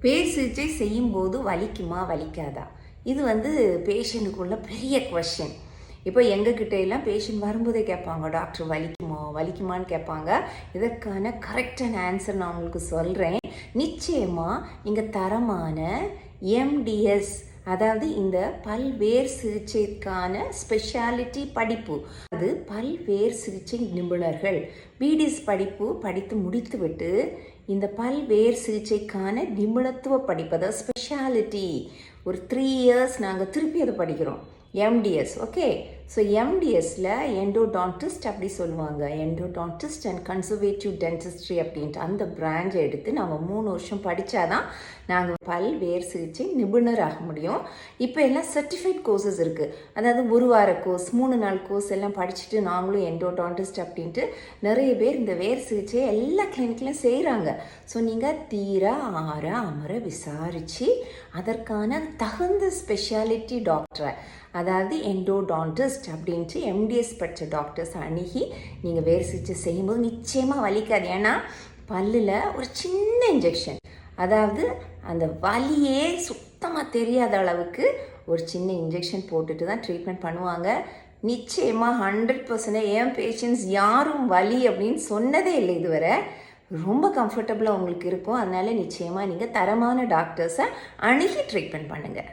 பேர் சிகிச்சை செய்யும்போது வலிக்குமா வலிக்காதா? இது பேஷண்ட்டுக்குள்ள பெரிய கொஷின். இப்போ எங்ககிட்ட எல்லாம் பேஷண்ட் வரும்போதே கேட்பாங்க, டாக்டர் வலிக்குமான்னு கேட்பாங்க. இதற்கான கரெக்டான ஆன்சர் நான் உங்களுக்கு சொல்கிறேன். நிச்சயமாக நீங்கள் தரமான எம்டிஎஸ், அதாவது இந்த பல்வேறு சிகிச்சைக்கான ஸ்பெஷாலிட்டி படிப்பு, அது பல்வேறு சிகிச்சை நிபுணர்கள் பிடிஎஸ் படிப்பு படித்து முடித்துவிட்டு இந்த பல்வேறு சிகிச்சைக்கான நிபுணத்துவ படிப்பு, அதாவது ஸ்பெஷாலிட்டி, ஒரு 3 years நாங்கள் திருப்பி அதை படிக்கிறோம். எம்டிஎஸ். ஓகே, ஸோ எம்டிஎஸ்ல எண்டோடான்டிஸ்ட் அப்படி சொல்லுவாங்க. எண்டோடான்டிஸ்ட் அண்ட் கன்சர்வேட்டிவ் டென்டிஸ்ட்ரி அப்படின்ட்டு அந்த பிரான்ச்சை எடுத்து நாங்கள் 3 வருஷம் படித்தாதான் நாங்கள் பல்வேறு சிகிச்சை நிபுணர் ஆக முடியும். இப்போ எல்லாம் சர்டிஃபைட் கோர்சஸ் இருக்குது. அதாவது 1 வார கோர்ஸ், 3 நாள் கோர்ஸ் எல்லாம் படிச்சுட்டு நாங்களும் எண்டோடான்டிஸ்ட் அப்படின்ட்டு நிறைய பேர் இந்த வேர் சிகிச்சை எல்லா கிளினிக்லையும் செய்கிறாங்க. ஸோ நீங்கள் தீர ஆற அமர விசாரித்து அதற்கான தகுந்த ஸ்பெஷாலிட்டி டாக்டரை, அதாவது எண்டோடான்டிஸ்ட் அப்படின்ட்டு எம்டிஎஸ் படித்த டாக்டர்ஸ் அணுகி நீங்கள் வேர் சிகிச்சை செய்யும்போது நிச்சயமாக வலிக்காது. ஏன்னா பல்லில் ஒரு சின்ன இன்ஜெக்ஷன், அதாவது அந்த வலியே சுத்தமாக தெரியாத அளவுக்கு ஒரு சின்ன இன்ஜெக்ஷன் போட்டுட்டு தான் ட்ரீட்மெண்ட் பண்ணுவாங்க. நிச்சயமாக 100% என் பேஷண்ட்ஸ் யாரும் வலி அப்படின்னு சொன்னதே இல்லை இதுவரை. ரொம்ப கம்ஃபர்டபுளாக உங்களுக்கு இருக்கும். அதனால் நிச்சயமாக நீங்கள் தரமான டாக்டர்ஸை அணுகி ட்ரீட்மெண்ட் பண்ணுங்கள்.